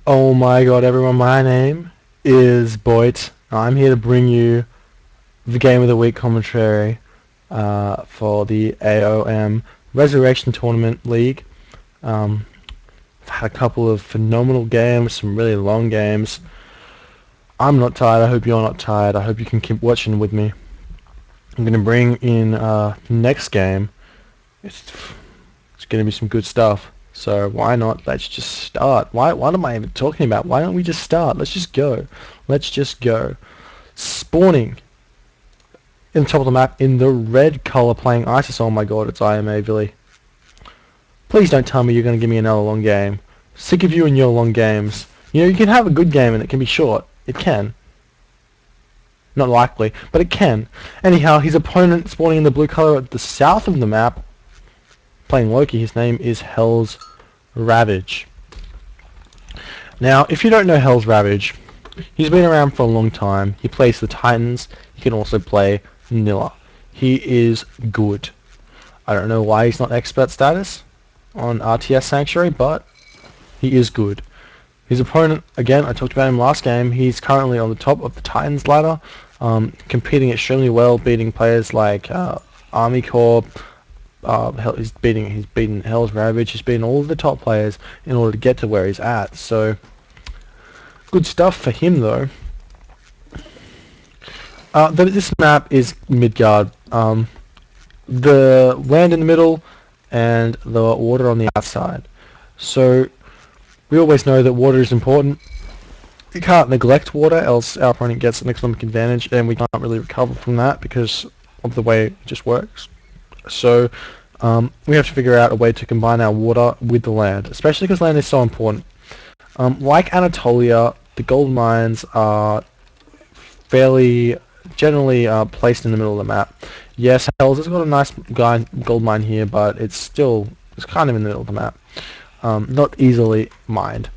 Oh my god, everyone, my name is BoIt. I'm here to bring you the Game of the Week commentary for the AOM Resurrection Tournament League. I've had a couple of phenomenal games, some really long games. I'm not tired, I hope you're not tired, I hope you can keep watching with me. I'm going to bring in the next game. It's going to be some good stuff. So why not? Let's just start. What am I even talking about? Why don't we just start? Let's just go. Let's just go. Spawning in the top of the map in the red color playing ISIS. Oh my god, it's IamAvely. Please don't tell me you're going to give me another long game. Sick of you and your long games. You know, you can have a good game and it can be short. It can. Not likely, but it can. Anyhow, his opponent spawning in the blue color at the south of the map, playing Loki. His name is HellsRavage. Now, if you don't know HellsRavage, he's been around for a long time. He plays the Titans. He can also play Nilla. He is good. I don't know why he's not expert status on RTS Sanctuary, but he is good. His opponent, again, I talked about him last game. He's currently on the top of the Titans ladder, competing extremely well, beating players like Army Corps. He's beaten HellsRavage. He's beaten all of the top players in order to get to where he's at. So good stuff for him, though. This map is Midgard. The land in the middle and the water on the outside. So we always know that water is important. You can't neglect water, else our opponent gets an economic advantage, and we can't really recover from that because of the way it just works. So we have to figure out a way to combine our water with the land, especially because land is so important. Like Anatolia, the gold mines are fairly generally placed in the middle of the map. Yes, Hells has got a nice gold mine here, but it's kind of in the middle of the map. Not easily mined.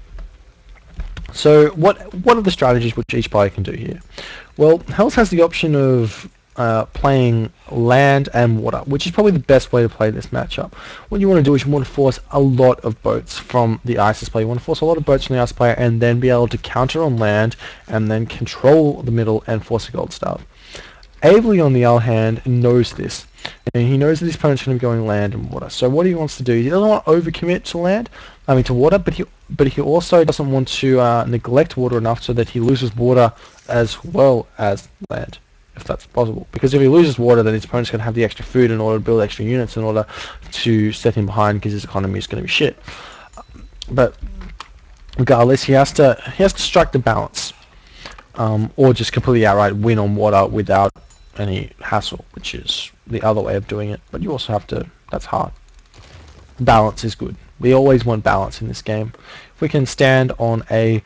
So what are the strategies which each player can do here? Well, Hells has the option of playing land and water, which is probably the best way to play this matchup. What you want to do is you want to force a lot of boats from the ISIS player. You want to force a lot of boats from the ISIS player and then be able to counter on land and then control the middle and force a gold staff. Avely, on the other hand, knows this. And he knows that his opponent's going to be going land and water. So what he wants to do, he doesn't want to overcommit to water, but he also doesn't want to neglect water enough so that he loses water as well as land, if that's possible. Because if he loses water, then his opponent's going to have the extra food in order to build extra units in order to set him behind, because his economy is going to be shit. But regardless, he has to strike the balance, or just completely outright win on water without any hassle, which is the other way of doing it. But you also have to. That's hard. Balance is good. We always want balance in this game. If we can stand on a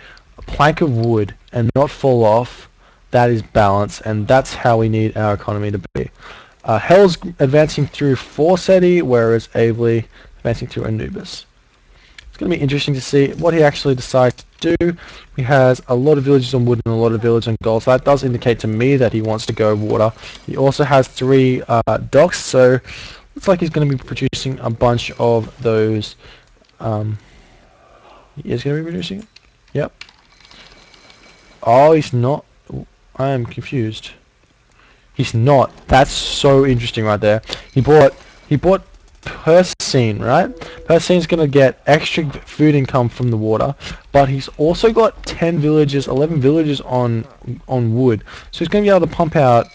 plank of wood and not fall off, that is balance, and that's how we need our economy to be. Hell's advancing through Forseti, whereas Avely advancing through Anubis. It's going to be interesting to see what he actually decides to do. He has a lot of villages on wood and a lot of villages on gold, so that does indicate to me that he wants to go water. He also has 3 docks, so looks like he's going to be producing a bunch of those. He is going to be producing it? Yep. Oh, he's not. I am confused. He's not. That's so interesting right there. He bought Persine, right? Persine's going to get extra food income from the water, but he's also got 10 villages, 11 villages on wood. So he's going to be able to pump out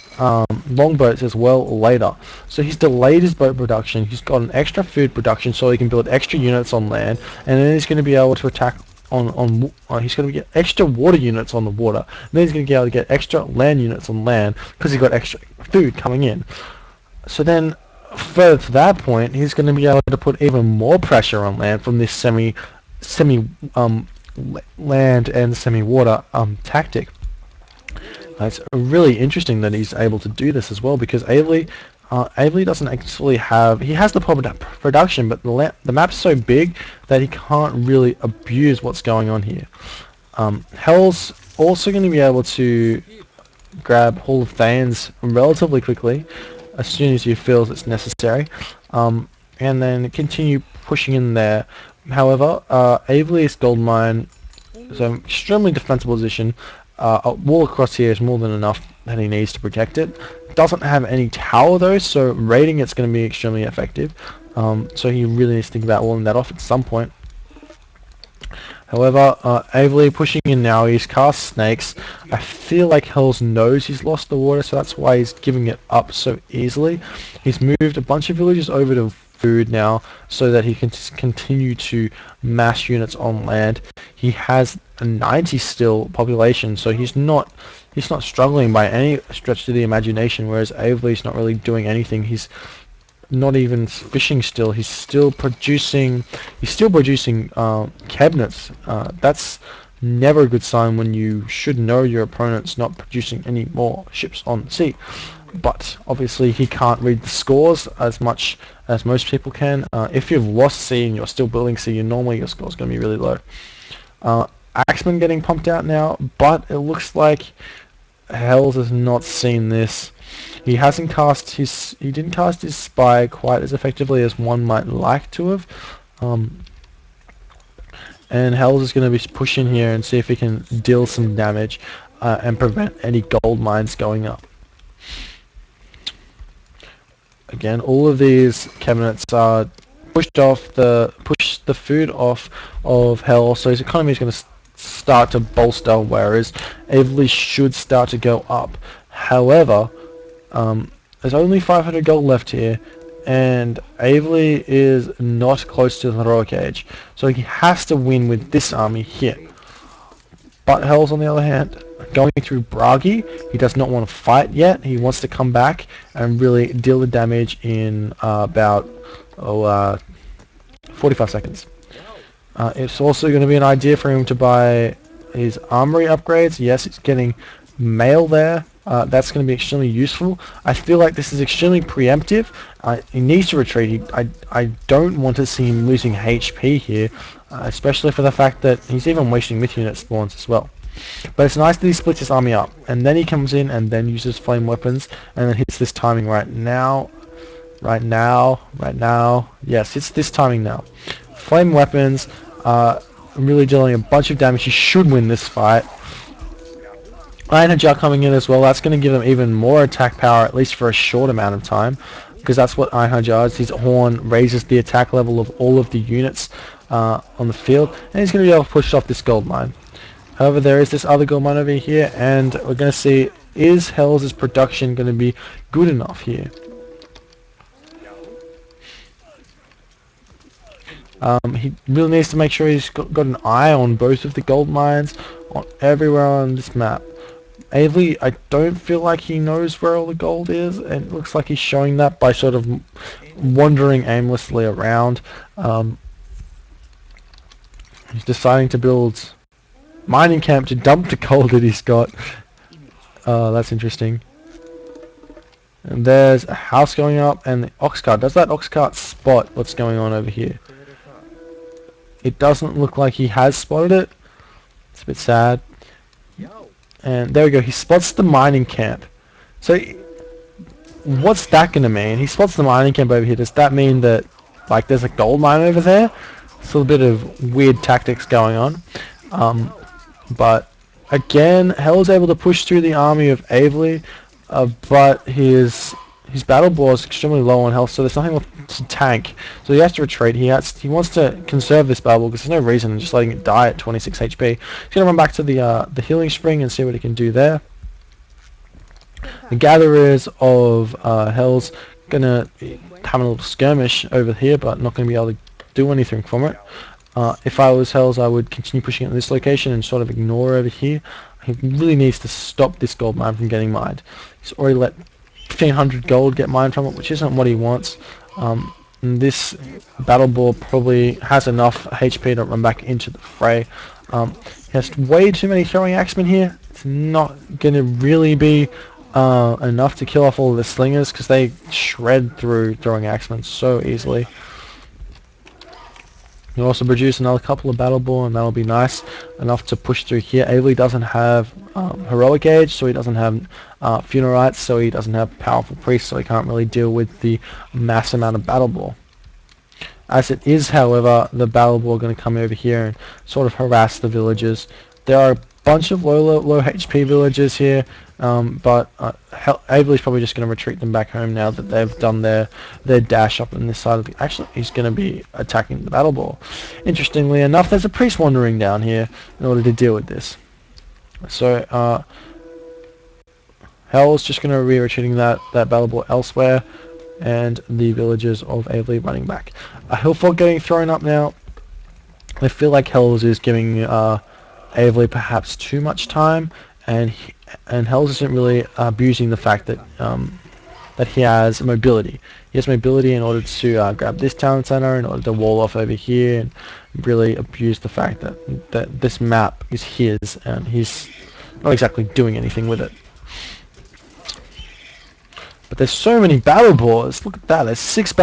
longboats as well later. So he's delayed his boat production. He's got an extra food production so he can build extra units on land, and then he's going to be able to attack he's going to get extra water units on the water, and then he's going to be able to get extra land units on land because he's got extra food coming in. So then further to that point, he's going to be able to put even more pressure on land from this semi land and semi water tactic. It's really interesting that he's able to do this as well, because Avely doesn't actually have. He has the production, but the map's so big that he can't really abuse what's going on here. Hell's also going to be able to grab Hall of Thanes relatively quickly, as soon as he feels it's necessary, and then continue pushing in there. However, Avely's gold mine So extremely defensible position. A wall across here is more than enough that he needs to protect it. Doesn't have any tower though, so raiding it's going to be extremely effective. So he really needs to think about walling that off at some point. However, Avely pushing in now, he's cast snakes. I feel like Hells knows he's lost the water, so that's why he's giving it up so easily. He's moved a bunch of villagers over to food now, so that he can continue to mass units on land. He has a 90 still population, so he's not struggling by any stretch of the imagination, whereas Avely's not really doing anything. He's not even fishing still. He's still producing cabinets. That's never a good sign when you should know your opponent's not producing any more ships on the sea. But obviously he can't read the scores as much as most people can. If you've lost sea and you're still building sea, normally your score's going to be really low. Axeman getting pumped out now, but it looks like Hells has not seen this. He didn't cast his spy quite as effectively as one might like to have. And Hells is going to be pushing here and see if he can deal some damage and prevent any gold mines going up. Again, all of these cabinets are push the food off of Hell, so his economy is going to start to bolster, whereas Avely should start to go up. However, there's only 500 gold left here, and Avely is not close to the heroic age, so he has to win with this army here. But Hells, on the other hand, going through Bragi, he does not want to fight yet. He wants to come back and really deal the damage in about 45 seconds. It's also going to be an idea for him to buy his armory upgrades. Yes, it's getting mail there. That's going to be extremely useful. I feel like this is extremely preemptive. He needs to retreat. I don't want to see him losing HP here, especially for the fact that he's even wasting myth unit spawns as well. But it's nice that he splits his army up, and then he comes in and then uses flame weapons, and then hits this timing right now. Yes, it's this timing now. Flame weapons, really dealing a bunch of damage. He should win this fight. Iron Hajar coming in as well. That's going to give him even more attack power, at least for a short amount of time, because that's what Iron Hajar is. His horn raises the attack level of all of the units on the field, and he's going to be able to push off this gold mine. However, there is this other gold mine over here, and we're going to see, is Hells' production going to be good enough here? He really needs to make sure he's got an eye on both of the gold mines, on everywhere on this map. Avely, I don't feel like he knows where all the gold is, and it looks like he's showing that by sort of wandering aimlessly around. He's deciding to build mining camp to dump the gold that he's got. That's interesting. And there's a house going up, and the ox cart. Does that ox cart spot what's going on over here? It doesn't look like he has spotted it. It's a bit sad. And there we go, he spots the mining camp. So, what's that going to mean? He spots the mining camp over here. Does that mean that, like, there's a gold mine over there? It's a little bit of weird tactics going on. But, again, Hell's able to push through the army of Avely, but his battle ball is extremely low on health, so there's nothing left to tank. So he has to retreat. He wants to conserve this battle ball because there's no reason in just letting it die at 26 HP. He's going to run back to the healing spring and see what he can do there. The gatherers of Hell's going to have a little skirmish over here, but not going to be able to do anything from it. If I was Hells, I would continue pushing it in this location and sort of ignore over here. He really needs to stop this gold mine from getting mined. He's already let 1500 gold get mined from it, which isn't what he wants. This battle ball probably has enough HP to run back into the fray. He has way too many throwing axemen here. It's not going to really be enough to kill off all of the slingers because they shred through throwing axemen so easily. You'll also produce another couple of battle ball, and that'll be nice enough to push through here. Avely doesn't have heroic age, so he doesn't have funeral rites, so he doesn't have powerful priests, so he can't really deal with the mass amount of battle ball. As it is, however, the battle board going to come over here and sort of harass the villagers. There are a bunch of low HP villagers here, but Avely's probably just going to retreat them back home now that they've done their dash up on this side of the... Actually, he's going to be attacking the battle ball. Interestingly enough, there's a priest wandering down here in order to deal with this. So, Hell's just going to be retreating that battle ball elsewhere, and the villagers of Avely running back. A hill fort getting thrown up now. I feel like Hells is giving Avely perhaps too much time, and Hells isn't really abusing the fact that that he has mobility. He has mobility in order to grab this town center, in order to wall off over here, and really abuse the fact that this map is his, and he's not exactly doing anything with it. But there's so many battle boards. Look at that. There's 5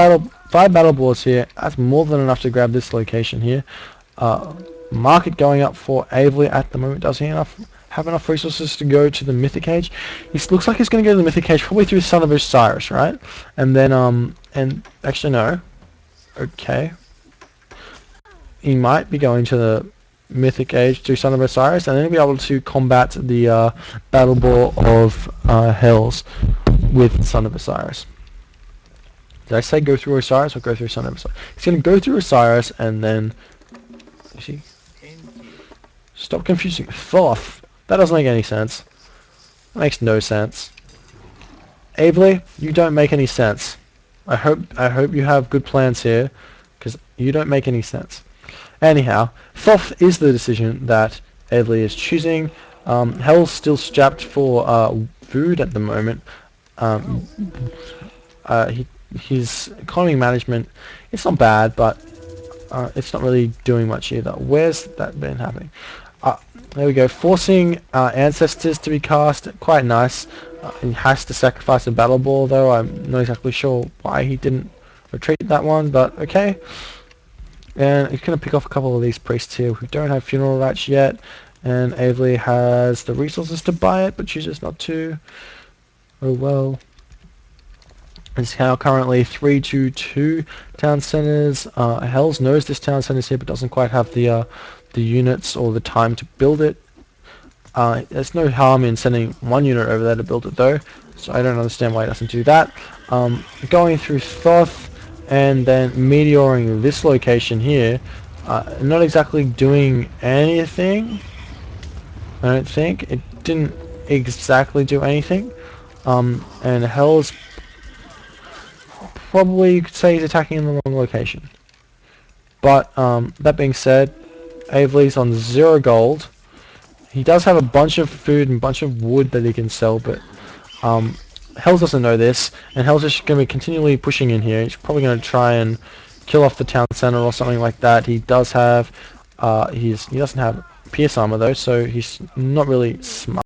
battle boards here. That's more than enough to grab this location here. Market going up for Avely at the moment. Does he have enough resources to go to the Mythic Age? He looks like he's going to go to the Mythic Age probably through Son of Osiris, right? And then and actually no. Okay. He might be going to the Mythic Age through Son of Osiris, and then he'll be able to combat the battle ball of Hells with Son of Osiris. Did I say go through Osiris or go through Son of Osiris? He's going to go through Osiris and then... You see? Stop confusing. Thoth. That doesn't make any sense. That makes no sense. Avely, you don't make any sense. I hope you have good plans here, because you don't make any sense. Anyhow, Thoth is the decision that Avely is choosing. Hell's still strapped for food at the moment. His economy management, it's not bad, but it's not really doing much either. Where's that been happening? There we go. Forcing ancestors to be cast, quite nice. He has to sacrifice a battle ball, though. I'm not exactly sure why he didn't retreat that one, but okay. And he's going to pick off a couple of these priests here who don't have funeral rites yet, and Avely has the resources to buy it, but chooses not to. Oh well. It's now currently 3-2 town centers. Hells knows this town center's here, but doesn't quite have the units or the time to build it. There's no harm in sending one unit over there to build it, though, so I don't understand why he doesn't do that. Going through Thoth and then meteoring this location here, not exactly doing anything. I don't think it didn't exactly do anything. And Hell's probably, you could say, he's attacking in the wrong location. But that being said, Avely's on 0 gold. He does have a bunch of food and a bunch of wood that he can sell, but Hells doesn't know this, and Hells is going to be continually pushing in here. He's probably going to try and kill off the town center or something like that. He does have he doesn't have pierce armor though, so he's not really smart.